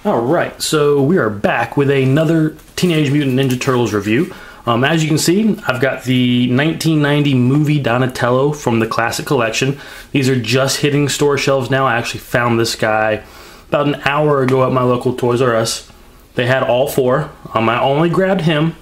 Alright, so we are back with another Teenage Mutant Ninja Turtles review. As you can see, I've got the 1990 movie Donatello from the Classic Collection. These are just hitting store shelves now. I actually found this guy about an hour ago at my local Toys R Us. They had all four. I only grabbed him,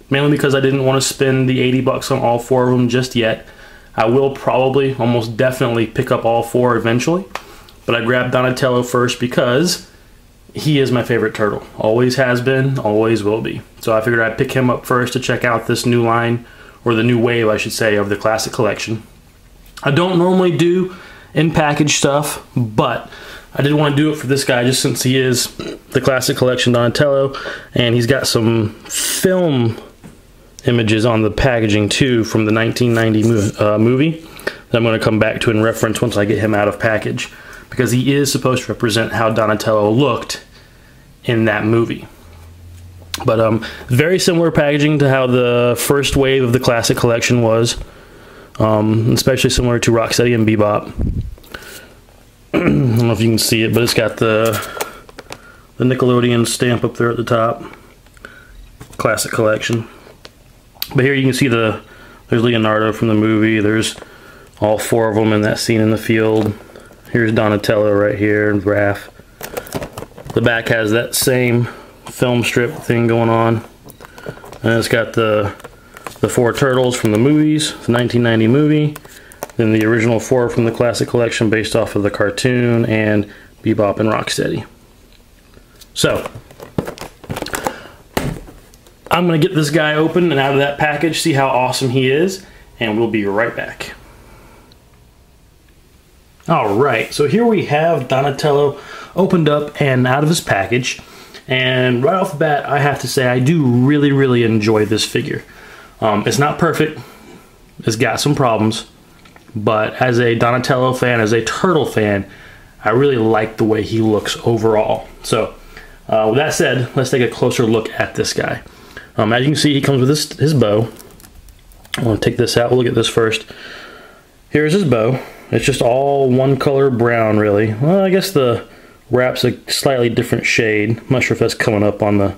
mainly because I didn't want to spend the 80 bucks on all four of them just yet. I will probably, almost definitely, pick up all four eventually. But I grabbed Donatello first because he is my favorite turtle. Always has been, always will be. So I figured I'd pick him up first to check out this new line, or the new wave, I should say, of the Classic Collection. I don't normally do in-package stuff, but I did want to do it for this guy just since he is the Classic Collection Donatello, and he's got some film images on the packaging too from the 1990 movie that I'm going to come back to in reference once I get him out of package, because he is supposed to represent how Donatello looked in that movie. But very similar packaging to how the first wave of the Classic Collection was, especially similar to Rocksteady and Bebop. I don't know if you can see it, but it's got the Nickelodeon stamp up there at the top. Classic Collection. But here you can see there's Leonardo from the movie. There's all four of them in that scene in the field. Here's Donatello right here, and Raph. The back has that same film strip thing going on. And it's got the four turtles from the movies, the 1990 movie. Then the original four from the Classic Collection based off of the cartoon, and Bebop and Rocksteady. So, I'm going to get this guy open and out of that package, see how awesome he is, and we'll be right back. Alright, so here we have Donatello opened up and out of his package. And right off the bat, I have to say I do really enjoy this figure. It's not perfect. It's got some problems. But as a Donatello fan, as a Turtle fan, I really like the way he looks overall. So, with that said, let's take a closer look at this guy. As you can see, he comes with his bow. I want to take this out. We'll look at this first. Here's his bow. It's just all one color brown, really. Well, I guess the wrap's a slightly different shade. I'm not sure if that's coming up on the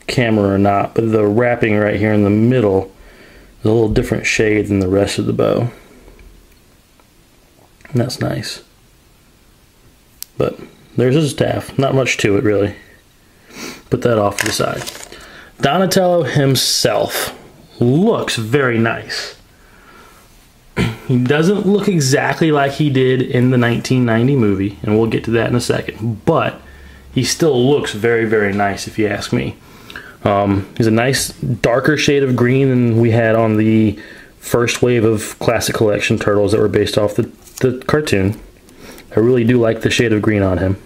camera or not, but the wrapping right here in the middle is a little different shade than the rest of the bow. And that's nice. But there's his staff. Not much to it, really. Put that off to the side. Donatello himself looks very nice. He doesn't look exactly like he did in the 1990 movie, and we'll get to that in a second, but he still looks very nice if you ask me. He's a nice darker shade of green than we had on the first wave of Classic Collection Turtles that were based off the cartoon. I really do like the shade of green on him.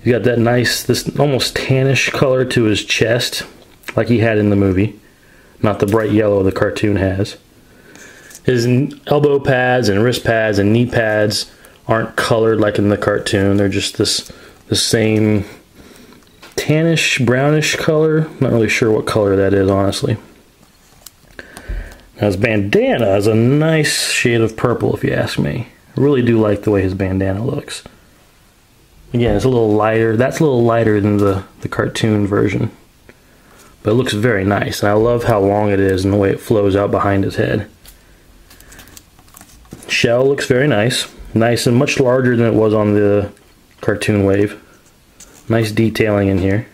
He's got that nice, this almost tannish color to his chest, like he had in the movie. Not the bright yellow the cartoon has. His elbow pads and wrist pads and knee pads aren't colored like in the cartoon. They're just the same tannish, brownish color. Not really sure what color that is, honestly. Now his bandana is a nice shade of purple, if you ask me. I really do like the way his bandana looks. Again, it's a little lighter. That's a little lighter than the cartoon version. But it looks very nice. And I love how long it is and the way it flows out behind his head. Shell looks very nice. Nice and much larger than it was on the cartoon wave. Nice detailing in here.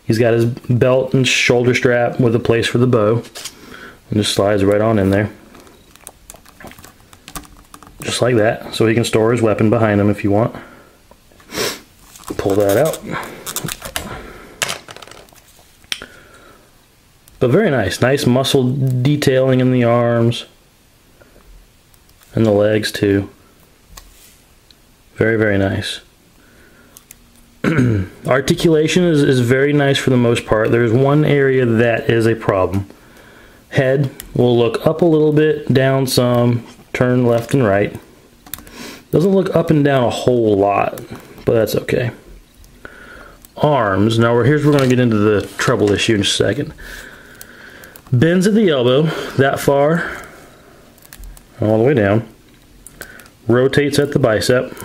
He's got his belt and shoulder strap with a place for the bow. And just slides right on in there. Just like that. So he can store his weapon behind him if you want. Pull that out. But very nice. Nice muscle detailing in the arms. And the legs too. Very nice. Articulation is very nice for the most part. There's one area that is a problem. Head will look up a little bit, down some, turn left and right. Doesn't look up and down a whole lot, but that's okay. Arms. Now we're going to get into the treble issue in just a second. Bends at the elbow that far. All the way down. Rotates at the bicep.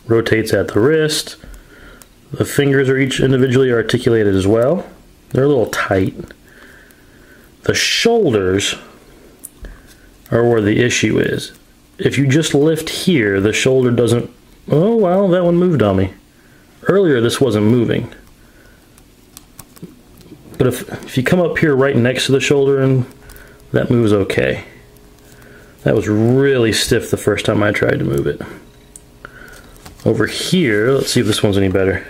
rotates at the wrist. The fingers are each individually articulated as well. They're a little tight. The shoulders are where the issue is. If you just lift here, the shoulder doesn't... Oh, well, that one moved on me. Earlier, this wasn't moving. But if you come up here right next to the shoulder, and that moves okay. That was really stiff the first time I tried to move it. Over here, let's see if this one's any better.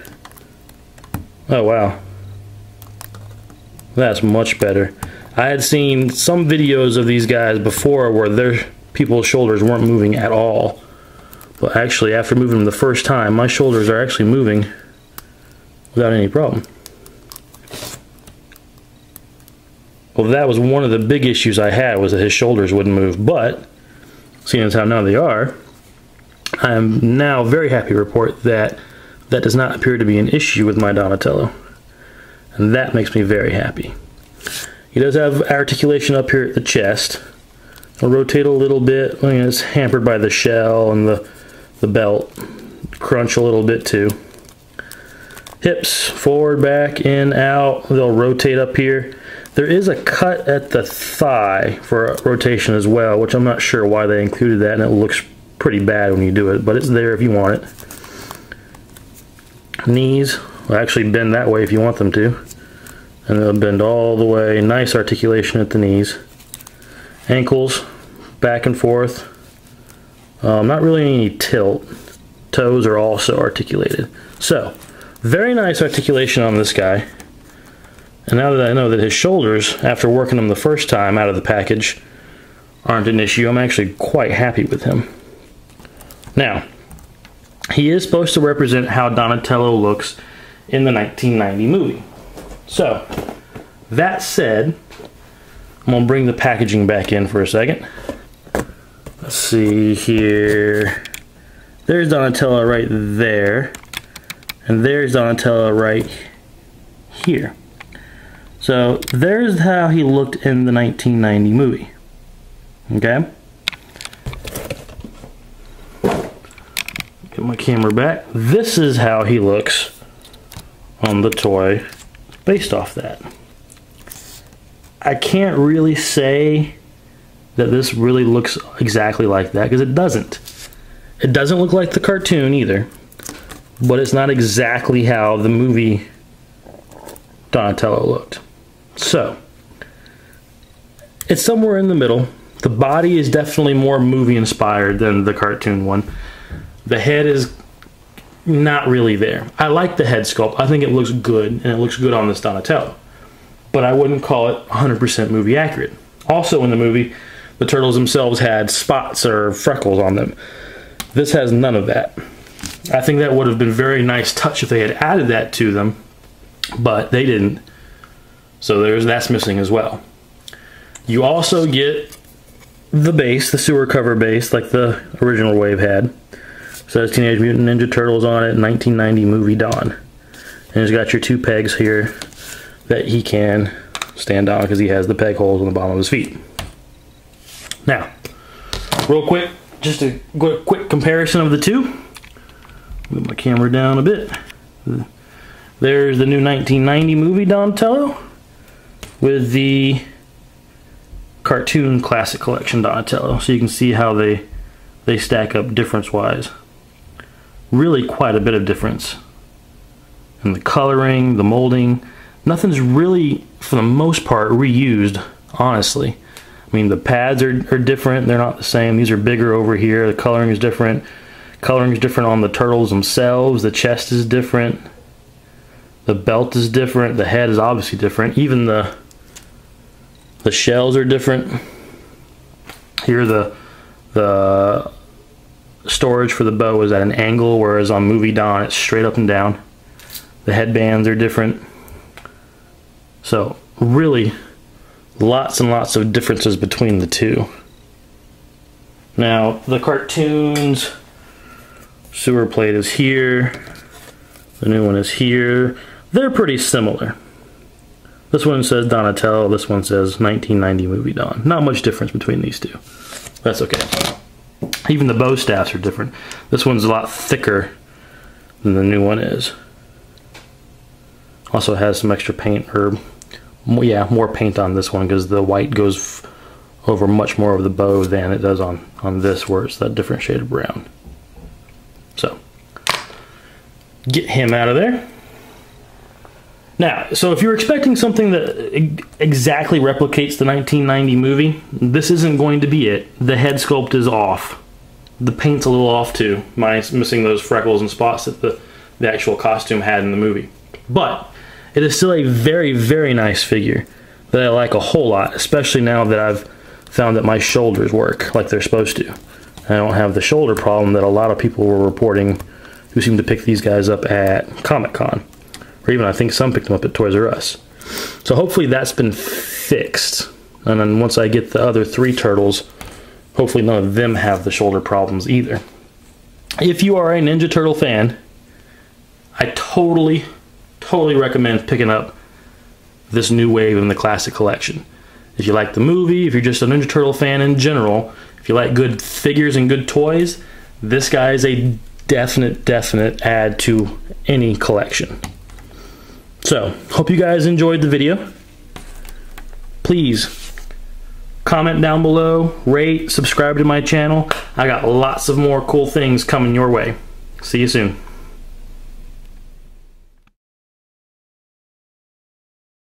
Oh, wow. That's much better. I had seen some videos of these guys before where their people's shoulders weren't moving at all. But actually, after moving them the first time, my shoulders are actually moving without any problem. Well, that was one of the big issues I had, was that his shoulders wouldn't move. But, seeing as how now they are, I am now very happy to report that that does not appear to be an issue with my Donatello. And that makes me very happy. He does have articulation up here at the chest. I'll rotate a little bit. I mean, it's hampered by the shell and the belt. Crunch a little bit too. Hips, forward, back, in, out. They'll rotate up here. There is a cut at the thigh for rotation as well, which I'm not sure why they included that, and it looks pretty bad when you do it, but it's there if you want it. Knees will actually bend that way if you want them to. And they'll bend all the way. Nice articulation at the knees. Ankles, back and forth. Not really any tilt. Toes are also articulated. So, very nice articulation on this guy. And now that I know that his shoulders, after working them the first time out of the package, aren't an issue, I'm actually quite happy with him. Now, he is supposed to represent how Donatello looks in the 1990 movie. So, that said, I'm going to bring the packaging back in for a second. Let's see here. There's Donatello right there. And there's Donatello right here. So, there's how he looked in the 1990 movie. Okay? Get my camera back. This is how he looks on the toy based off that. I can't really say that this really looks exactly like that, because it doesn't. It doesn't look like the cartoon either, but it's not exactly how the movie Donatello looked. So, it's somewhere in the middle. The body is definitely more movie inspired than the cartoon one. The head is not really there. I like the head sculpt. I think it looks good, and it looks good on this Donatello. But I wouldn't call it 100% movie accurate. Also in the movie, the turtles themselves had spots or freckles on them. This has none of that. I think that would have been a very nice touch if they had added that to them, but they didn't. So that's missing as well. You also get the base, the sewer cover base, like the original Wave had. Says Teenage Mutant Ninja Turtles on it, 1990 movie Dawn. And it's got your two pegs here that he can stand on because he has the peg holes on the bottom of his feet. Now, real quick, just a quick comparison of the two. Move my camera down a bit. There's the new 1990 movie Donatello with the cartoon classic collection Donatello. So you can see how they stack up difference-wise. Really quite a bit of difference. And the coloring, the molding, nothing's really, for the most part, reused, honestly. I mean, the pads are different, they're not the same. These are bigger over here, the coloring is different. Coloring is different on the turtles themselves, the chest is different. The belt is different, the head is obviously different. Even the shells are different. Here the storage for the bow is at an angle, whereas on Movie Dawn it's straight up and down. The headbands are different. So really lots and lots of differences between the two. Now the cartoons, sewer plate is here, the new one is here. They're pretty similar. This one says Donatello, this one says 1990 movie Dawn. Not much difference between these two. That's okay. Even the bow staffs are different. This one's a lot thicker than the new one is. Also has some extra paint, or yeah, more paint on this one because the white goes over much more of the bow than it does on this, where it's that different shade of brown. So get him out of there. Now, so if you're expecting something that exactly replicates the 1990 movie, this isn't going to be it. The head sculpt is off. The paint's a little off too. Mine's missing those freckles and spots that the actual costume had in the movie. But it is still a very, very nice figure that I like a whole lot, especially now that I've found that my shoulders work like they're supposed to. I don't have the shoulder problem that a lot of people were reporting who seem to pick these guys up at Comic-Con. Or even I think some picked them up at Toys R Us. So hopefully that's been fixed. And then once I get the other 3 turtles, hopefully none of them have the shoulder problems either. If you are a Ninja Turtle fan, I totally recommend picking up this new wave in the classic collection. If you like the movie, if you're just a Ninja Turtle fan in general, if you like good figures and good toys, this guy is a definite add to any collection. So, hope you guys enjoyed the video. Please comment down below, rate, subscribe to my channel. I got lots of more cool things coming your way. See you soon.